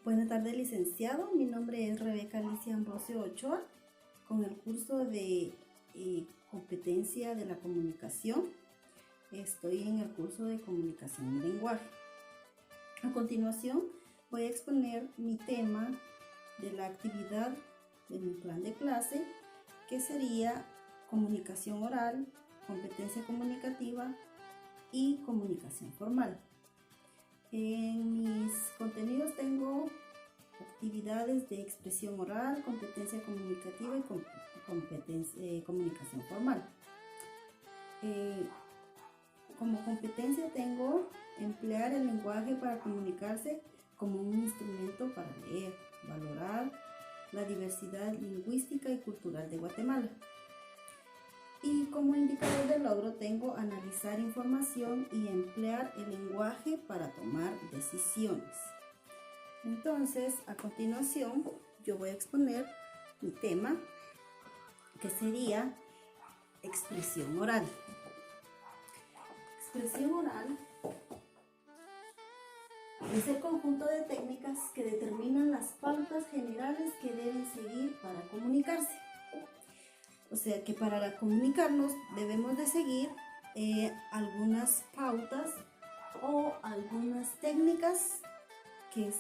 Buenas tardes, licenciado. Mi nombre es Rebeca Alicia Ambrosio Ochoa, con el curso de competencia de la comunicación. Estoy en el curso de comunicación y lenguaje. A continuación, voy a exponer mi tema de la actividad de mi plan de clase, que sería comunicación oral, competencia comunicativa y comunicación formal. En mis contenidos tengo actividades de expresión oral, competencia comunicativa y comunicación formal. Como competencia tengo emplear el lenguaje para comunicarse como un instrumento para leer, valorar la diversidad lingüística y cultural de Guatemala. Y como indicador de logro tengo analizar información y emplear el lenguaje para tomar decisiones. Entonces, a continuación, yo voy a exponer mi tema, que sería expresión oral. Expresión oral es el conjunto de técnicas que determinan las pautas generales que deben seguir para comunicarse. O sea que para comunicarnos debemos de seguir algunas pautas o algunas técnicas que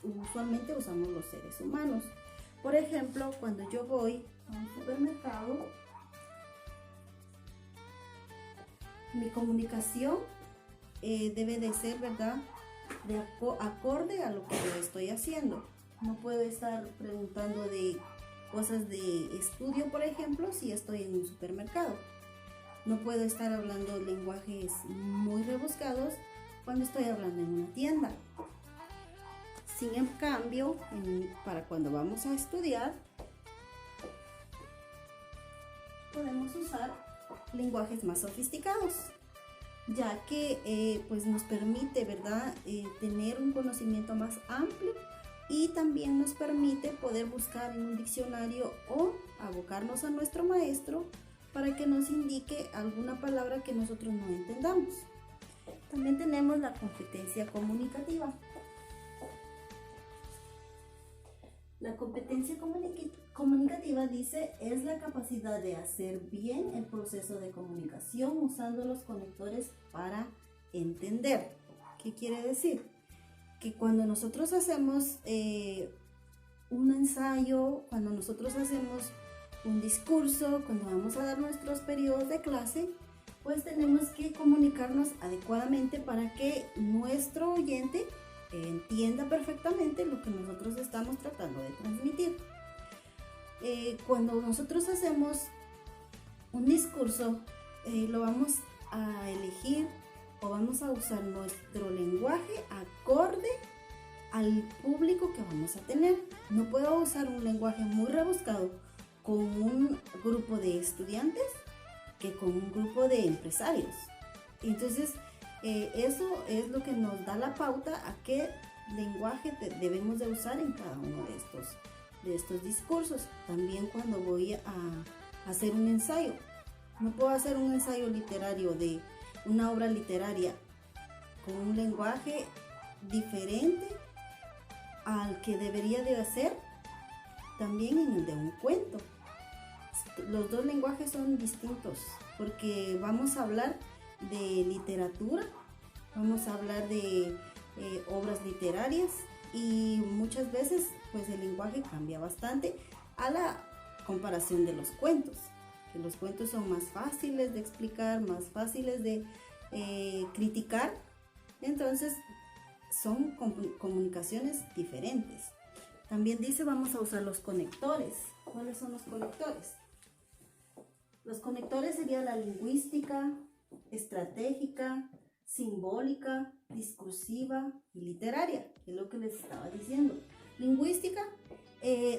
usualmente usamos los seres humanos. Por ejemplo, cuando yo voy a un supermercado, mi comunicación debe de ser, ¿verdad?, de acorde a lo que yo estoy haciendo. No puedo estar preguntando de cosas de estudio, por ejemplo, si estoy en un supermercado. No puedo estar hablando lenguajes muy rebuscados cuando estoy hablando en una tienda. Sin en cambio, para cuando vamos a estudiar, podemos usar lenguajes más sofisticados, ya que pues nos permite, ¿verdad?, tener un conocimiento más amplio, y también nos permite poder buscar en un diccionario o abocarnos a nuestro maestro para que nos indique alguna palabra que nosotros no entendamos. También tenemos la competencia comunicativa. La competencia comunicativa dice es la capacidad de hacer bien el proceso de comunicación usando los conectores para entender. ¿Qué quiere decir? Que cuando nosotros hacemos un ensayo, cuando nosotros hacemos un discurso, cuando vamos a dar nuestros periodos de clase, pues tenemos que comunicarnos adecuadamente para que nuestro oyente entienda perfectamente lo que nosotros estamos tratando de transmitir. Cuando nosotros hacemos un discurso, lo vamos a elegir o vamos a usar nuestro lenguaje acorde al público que vamos a tener. No puedo usar un lenguaje muy rebuscado con un grupo de estudiantes que con un grupo de empresarios. Entonces, eso es lo que nos da la pauta a qué lenguaje debemos de usar en cada uno de estos discursos. También cuando voy a hacer un ensayo, no puedo hacer un ensayo literario de una obra literaria con un lenguaje diferente al que debería de hacer también en el de un cuento. Los dos lenguajes son distintos porque vamos a hablar de literatura, vamos a hablar de obras literarias, y muchas veces pues el lenguaje cambia bastante a la comparación de los cuentos, que los cuentos son más fáciles de explicar, más fáciles de criticar. Entonces son comunicaciones diferentes. También dice vamos a usar los conectores. ¿Cuáles son los conectores? Los conectores serían la lingüística, estratégica, simbólica, discursiva y literaria, que es lo que les estaba diciendo. Lingüística,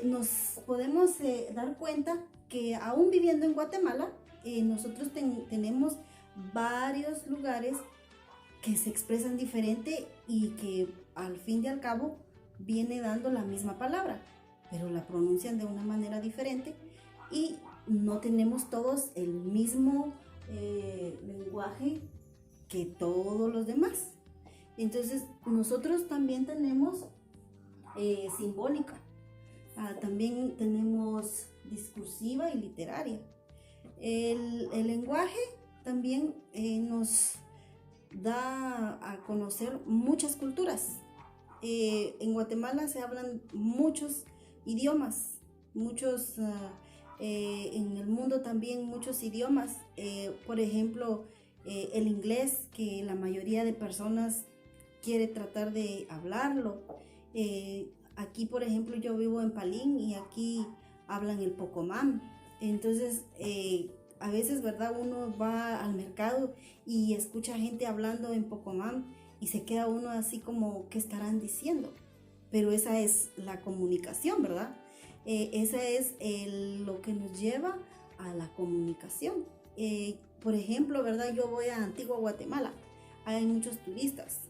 nos podemos dar cuenta que aún viviendo en Guatemala, nosotros tenemos varios lugares que se expresan diferente y que al fin y al cabo viene dando la misma palabra, pero la pronuncian de una manera diferente y no tenemos todos el mismo lenguaje que todos los demás. Entonces nosotros también tenemos simbólica. También tenemos discursiva y literaria. El lenguaje también nos da a conocer muchas culturas. En Guatemala se hablan muchos idiomas, en el mundo también muchos idiomas. Por ejemplo, el inglés, que la mayoría de personas quiere tratar de hablarlo. Aquí, por ejemplo, yo vivo en Palín y aquí hablan el pocomam. Entonces, a veces, ¿verdad? Uno va al mercado y escucha gente hablando en pocomam y se queda uno así como, ¿qué estarán diciendo? Pero esa es la comunicación, ¿verdad? Esa es lo que nos lleva a la comunicación. Por ejemplo, ¿verdad? Yo voy a Antigua Guatemala. Hay muchos turistas,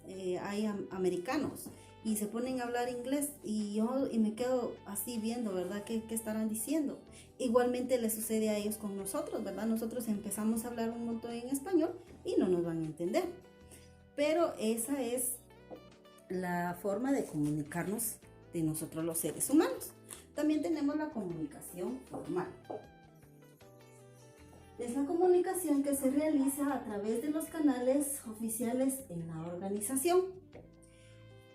hay americanos y se ponen a hablar inglés y me quedo así viendo, ¿verdad? ¿Qué estarán diciendo? Igualmente le sucede a ellos con nosotros, ¿verdad? Nosotros empezamos a hablar un montón en español y no nos van a entender. Pero esa es la forma de comunicarnos de nosotros los seres humanos. También tenemos la comunicación formal. Es la comunicación que se realiza a través de los canales oficiales en la organización.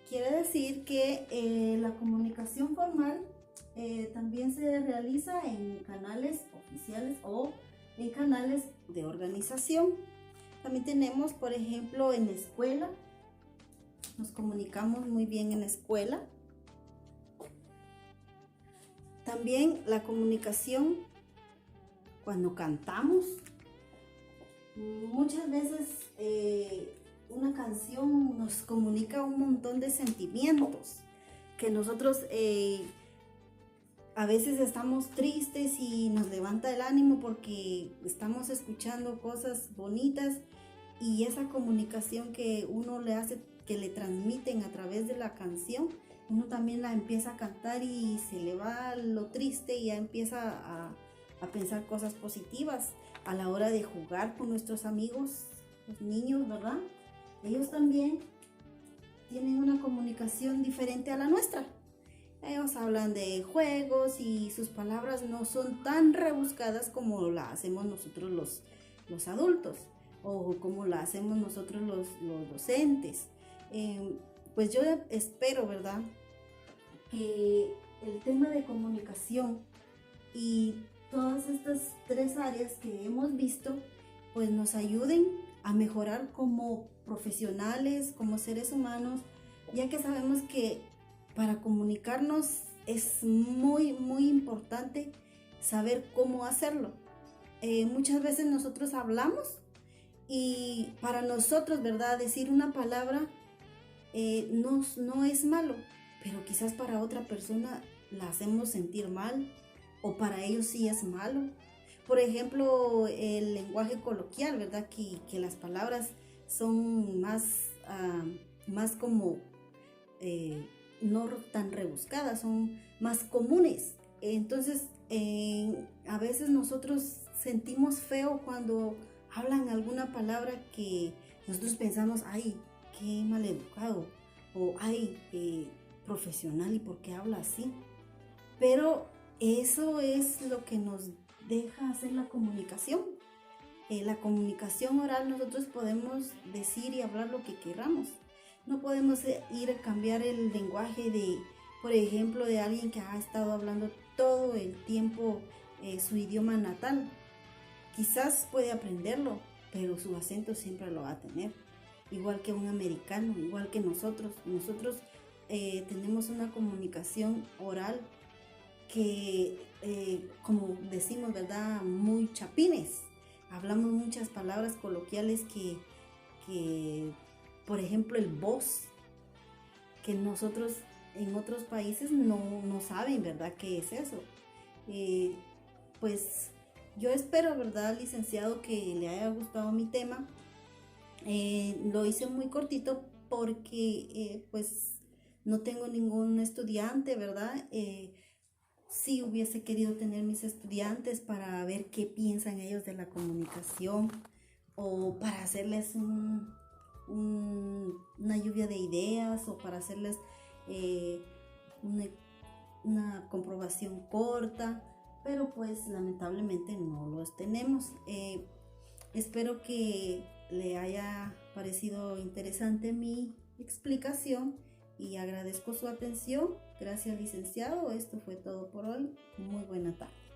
Quiere decir que la comunicación formal también se realiza en canales oficiales o en canales de organización. También tenemos, por ejemplo, en la escuela. Nos comunicamos muy bien en la escuela. También la comunicación cuando cantamos. Muchas veces una canción nos comunica un montón de sentimientos que nosotros a veces estamos tristes y nos levanta el ánimo porque estamos escuchando cosas bonitas, y esa comunicación que uno le hace, que le transmiten a través de la canción, uno también la empieza a cantar y se le va lo triste y ya empieza a pensar cosas positivas. A la hora de jugar con nuestros amigos, los niños, ¿verdad? Ellos también tienen una comunicación diferente a la nuestra. Ellos hablan de juegos y sus palabras no son tan rebuscadas como la hacemos nosotros los adultos, o como la hacemos nosotros los docentes. Pues yo espero, ¿verdad?, que el tema de comunicación y todas estas tres áreas que hemos visto, pues nos ayuden a mejorar como profesionales, como seres humanos, ya que sabemos que para comunicarnos es muy, muy importante saber cómo hacerlo. Muchas veces nosotros hablamos y para nosotros, ¿verdad?, decir una palabra no es malo, pero quizás para otra persona la hacemos sentir mal, o para ellos sí es malo. Por ejemplo, el lenguaje coloquial, ¿verdad? Que las palabras son más como no tan rebuscadas, son más comunes. Entonces, a veces nosotros sentimos feo cuando hablan alguna palabra que nosotros pensamos, ay, qué mal educado, o ay, profesional, ¿y por qué habla así? Pero eso es lo que nos deja hacer la comunicación. La comunicación oral, nosotros podemos decir y hablar lo que queramos. No podemos ir a cambiar el lenguaje por ejemplo, de alguien que ha estado hablando todo el tiempo su idioma natal. Quizás puede aprenderlo, pero su acento siempre lo va a tener. Igual que un americano, igual que nosotros. Nosotros tenemos una comunicación oral que, como decimos, ¿verdad?, muy chapines. Hablamos muchas palabras coloquiales que por ejemplo, el vos, que nosotros en otros países no saben, ¿verdad?, qué es eso. Pues yo espero, ¿verdad, licenciado, que le haya gustado mi tema. Lo hice muy cortito porque pues no tengo ningún estudiante, ¿verdad? Sí hubiese querido tener mis estudiantes para ver qué piensan ellos de la comunicación, o para hacerles una lluvia de ideas, o para hacerles una, una comprobación corta, pero pues lamentablemente no los tenemos. Espero que le haya parecido interesante mi explicación y agradezco su atención. Gracias, licenciado. Esto fue todo por hoy. Muy buena tarde.